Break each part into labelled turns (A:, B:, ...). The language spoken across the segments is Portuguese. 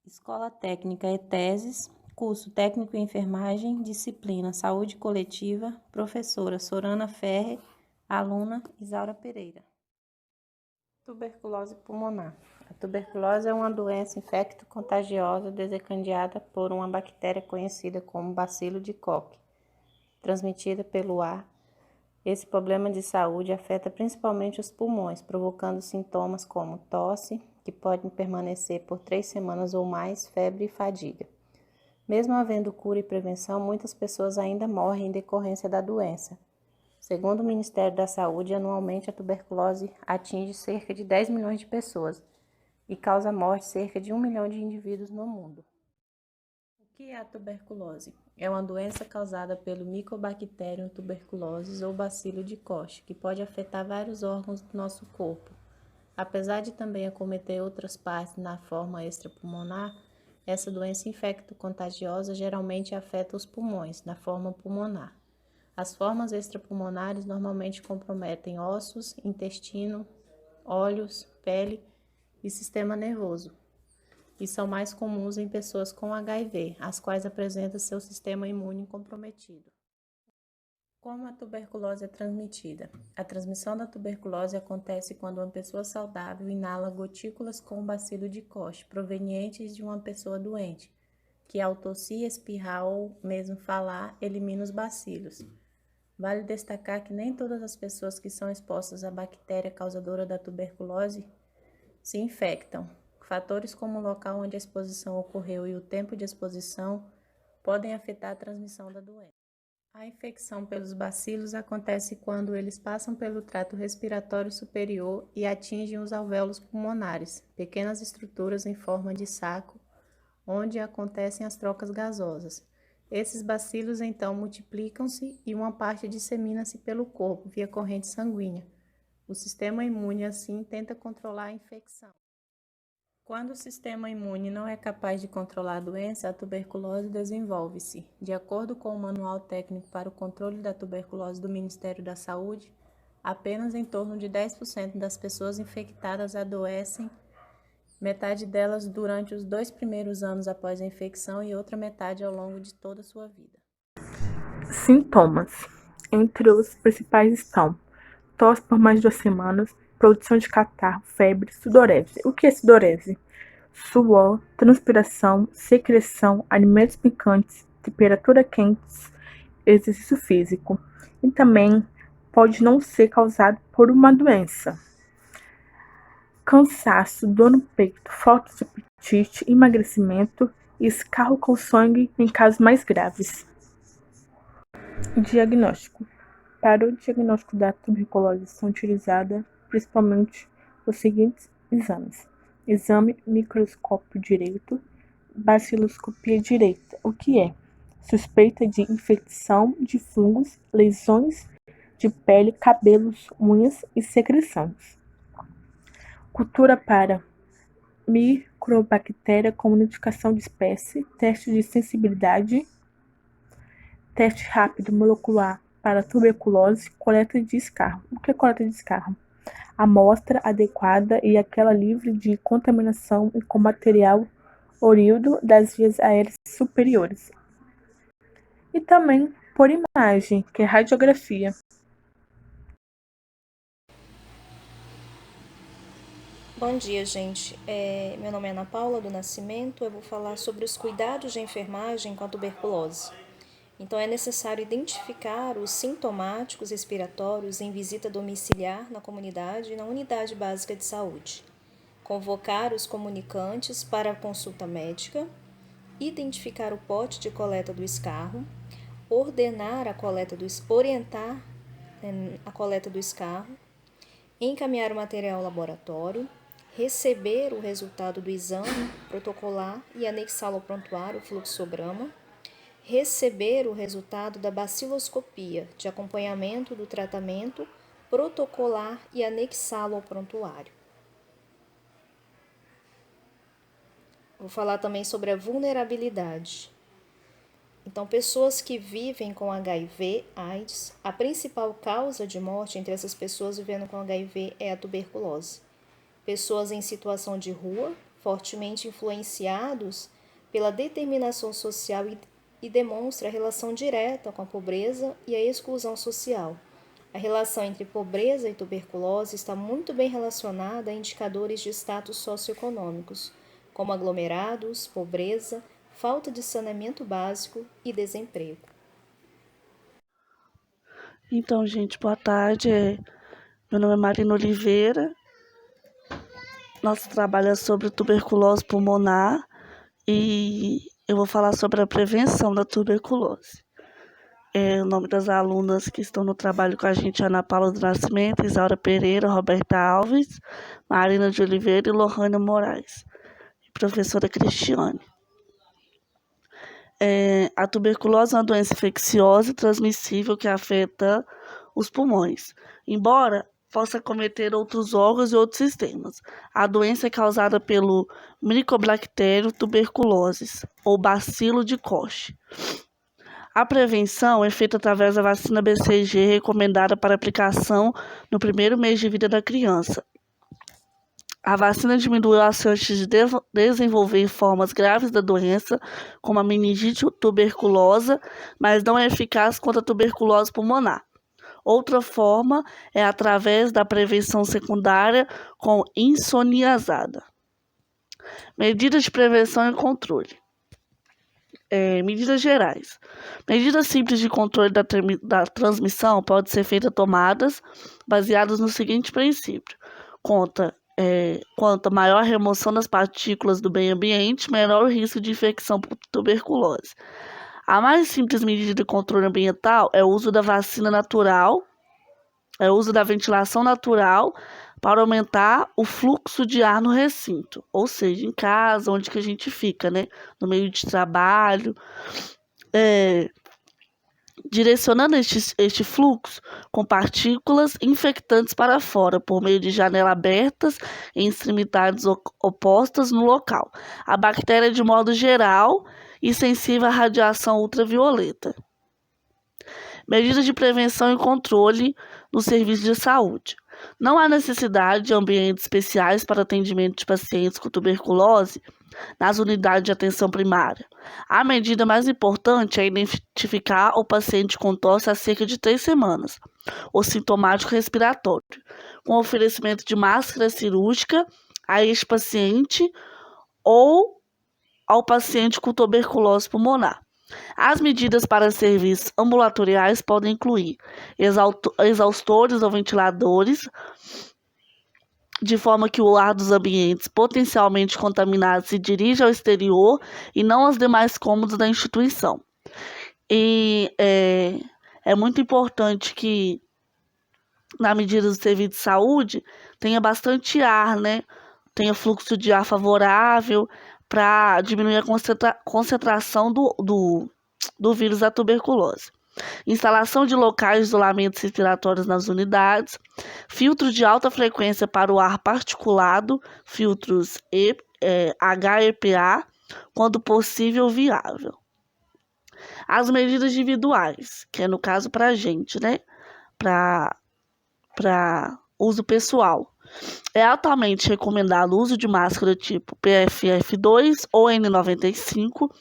A: Escola Técnica ETESES, curso Técnico em Enfermagem, disciplina Saúde Coletiva, professora Sorana Ferrer, aluna Isaura Pereira. Tuberculose pulmonar. A tuberculose é uma doença infecto-contagiosa desencadeada por uma bactéria conhecida como bacilo de Koch, transmitida pelo ar. Esse problema de saúde afeta principalmente os pulmões, provocando sintomas como tosse, que podem permanecer por 3 semanas ou mais, febre e fadiga. Mesmo havendo cura e prevenção, muitas pessoas ainda morrem em decorrência da doença. Segundo o Ministério da Saúde, anualmente a tuberculose atinge cerca de 10 milhões de pessoas e causa morte de cerca de 1 milhão de indivíduos no mundo. O que é a tuberculose? É uma doença causada pelo Mycobacterium tuberculosis ou bacilo de Koch, que pode afetar vários órgãos do nosso corpo. Apesar de também acometer outras partes na forma extrapulmonar, essa doença infecto-contagiosa geralmente afeta os pulmões, na forma pulmonar. As formas extrapulmonares normalmente comprometem ossos, intestino, olhos, pele e sistema nervoso, e são mais comuns em pessoas com HIV, as quais apresentam seu sistema imune comprometido. Como a tuberculose é transmitida? A transmissão da tuberculose acontece quando uma pessoa saudável inala gotículas com bacilo de Koch, provenientes de uma pessoa doente, que ao tossir, espirrar ou mesmo falar, elimina os bacilos. Vale destacar que nem todas as pessoas que são expostas à bactéria causadora da tuberculose se infectam. Fatores como o local onde a exposição ocorreu e o tempo de exposição podem afetar a transmissão da doença. A infecção pelos bacilos acontece quando eles passam pelo trato respiratório superior e atingem os alvéolos pulmonares, pequenas estruturas em forma de saco, onde acontecem as trocas gasosas. Esses bacilos então multiplicam-se e uma parte dissemina-se pelo corpo via corrente sanguínea. O sistema imune assim tenta controlar a infecção. Quando o sistema imune não é capaz de controlar a doença, a tuberculose desenvolve-se. De acordo com o Manual Técnico para o Controle da Tuberculose do Ministério da Saúde, apenas em torno de 10% das pessoas infectadas adoecem, metade delas durante os 2 primeiros anos após a infecção e outra metade ao longo de toda a sua vida.
B: Sintomas. Entre os principais estão tosse por mais de 2 semanas, produção de catarro, febre, sudorese. O que é sudorese? Suor, transpiração, secreção, alimentos picantes, temperatura quente, exercício físico. E também pode não ser causado por uma doença. Cansaço, dor no peito, falta de apetite, emagrecimento e escarro com sangue em casos mais graves. Diagnóstico. Para o diagnóstico da tuberculose são utilizados principalmente os seguintes exames: exame microscópio direito, baciloscopia direita, o que é suspeita de infecção de fungos, lesões de pele, cabelos, unhas e secreções. Cultura para microbactéria com identificação de espécie, teste de sensibilidade, teste rápido molecular para tuberculose, coleta de escarro. O que é coleta de escarro? Amostra adequada e aquela livre de contaminação e com material oriundo das vias aéreas superiores. E também por imagem, que é radiografia.
C: Bom dia, gente. Meu nome é Ana Paula do Nascimento. Eu vou falar sobre os cuidados de enfermagem com a tuberculose. Então, é necessário identificar os sintomáticos respiratórios em visita domiciliar na comunidade e na unidade básica de saúde. Convocar os comunicantes para a consulta médica, identificar o pote de coleta do escarro, orientar a coleta do escarro, encaminhar o material ao laboratório, receber o resultado do exame protocolar e anexá-lo ao prontuário, fluxograma, receber o resultado da baciloscopia de acompanhamento do tratamento protocolar e anexá-lo ao prontuário. Vou falar também sobre a vulnerabilidade. Então, pessoas que vivem com HIV, AIDS, a principal causa de morte entre essas pessoas vivendo com HIV é a tuberculose. Pessoas em situação de rua, fortemente influenciados pela determinação social e demonstra a relação direta com a pobreza e a exclusão social. A relação entre pobreza e tuberculose está muito bem relacionada a indicadores de status socioeconômicos, como aglomerados, pobreza, falta de saneamento básico e desemprego.
D: Então, gente, boa tarde. Meu nome é Marina Oliveira. Nosso trabalho é sobre tuberculose pulmonar e eu vou falar sobre a prevenção da tuberculose. O nome das alunas que estão no trabalho com a gente é Ana Paula do Nascimento, Isaura Pereira, Roberta Alves, Marina de Oliveira e Lohana Moraes. E professora Cristiane. A tuberculose é uma doença infecciosa e transmissível que afeta os pulmões, embora possa acometer outros órgãos e outros sistemas. A doença é causada pelo Mycobacterium tuberculosis, ou bacilo de Koch. A prevenção é feita através da vacina BCG recomendada para aplicação no primeiro mês de vida da criança. A vacina diminuiu as chances de desenvolver formas graves da doença, como a meningite tuberculosa, mas não é eficaz contra a tuberculose pulmonar. Outra forma é através da prevenção secundária com isoniazida. Medidas de prevenção e controle. Medidas gerais. Medidas simples de controle da transmissão podem ser tomadas baseadas no seguinte princípio. Quanto maior a remoção das partículas do meio ambiente, menor o risco de infecção por tuberculose. A mais simples medida de controle ambiental é o uso da vacina natural, é o uso da ventilação natural para aumentar o fluxo de ar no recinto, ou seja, em casa, onde que a gente fica, né? No meio de trabalho. Direcionando este fluxo com partículas infectantes para fora, por meio de janelas abertas em extremidades opostas no local. A bactéria, de modo geral, e sensível à radiação ultravioleta. Medidas de prevenção e controle no serviço de saúde. Não há necessidade de ambientes especiais para atendimento de pacientes com tuberculose nas unidades de atenção primária. A medida mais importante é identificar o paciente com tosse há cerca de 3 semanas, ou sintomático respiratório, com oferecimento de máscara cirúrgica a este paciente ou ao paciente com tuberculose pulmonar. As medidas para serviços ambulatoriais podem incluir exaustores ou ventiladores, de forma que o ar dos ambientes potencialmente contaminados se dirija ao exterior e não aos demais cômodos da instituição. E é muito importante que, na medida do serviço de saúde, tenha bastante ar, né? Tenha fluxo de ar favorável para diminuir a concentração do vírus da tuberculose. Instalação de locais de isolamento respiratórios nas unidades, filtros de alta frequência para o ar particulado, filtros HEPA, quando possível viável. As medidas individuais, que é no caso para a gente, né? Para uso pessoal. É altamente recomendado o uso de máscara tipo PFF2 ou N95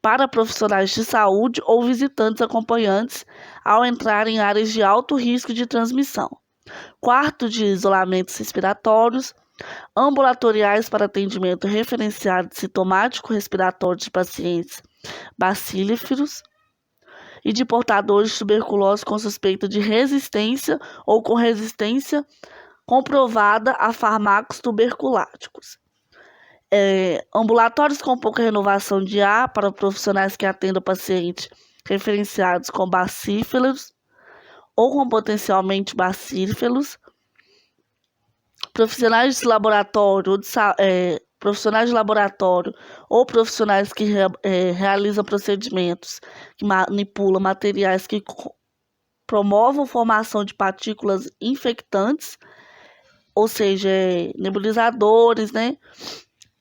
D: para profissionais de saúde ou visitantes acompanhantes ao entrar em áreas de alto risco de transmissão. Quarto de isolamentos respiratórios, ambulatoriais para atendimento referenciado sintomático respiratório de pacientes bacíliferos e de portadores de tuberculose com suspeita de resistência ou com resistência comprovada a fármacos tuberculáticos. Ambulatórios com pouca renovação de ar para profissionais que atendam pacientes referenciados com bacíferos ou com potencialmente bacíferos. Profissionais de laboratório ou profissionais que realizam procedimentos que manipulam materiais que promovam formação de partículas infectantes, ou seja, nebulizadores, né?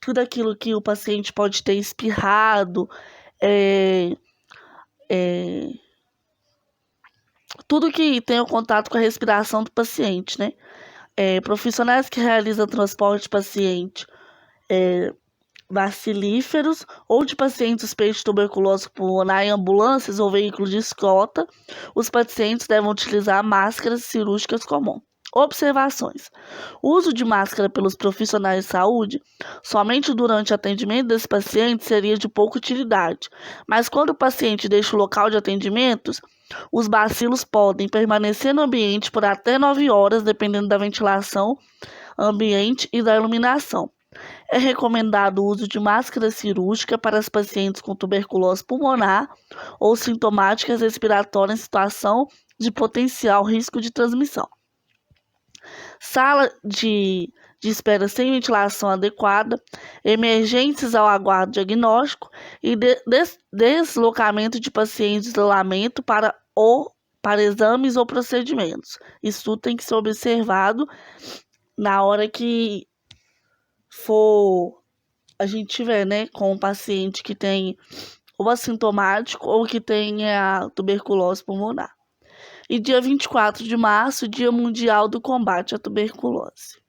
D: Tudo aquilo que o paciente pode ter espirrado, tudo que tem o contato com a respiração do paciente, né? Profissionais que realizam transporte de paciente bacilíferos ou de pacientes suspeitos de tuberculose pulmonar em ambulâncias ou veículos de escolta, os pacientes devem utilizar máscaras cirúrgicas comuns. Observações: o uso de máscara pelos profissionais de saúde somente durante o atendimento desse paciente seria de pouca utilidade, mas quando o paciente deixa o local de atendimentos, os bacilos podem permanecer no ambiente por até 9 horas, dependendo da ventilação ambiente e da iluminação. É recomendado o uso de máscara cirúrgica para os pacientes com tuberculose pulmonar ou sintomáticas respiratórias em situação de potencial risco de transmissão. Sala de espera sem ventilação adequada, emergências ao aguardo diagnóstico e deslocamento de pacientes de isolamento para exames ou procedimentos. Isso tem que ser observado na hora que a gente tiver, com um paciente que tem ou assintomático ou que tenha tuberculose pulmonar. E dia 24 de março, Dia Mundial do Combate à Tuberculose.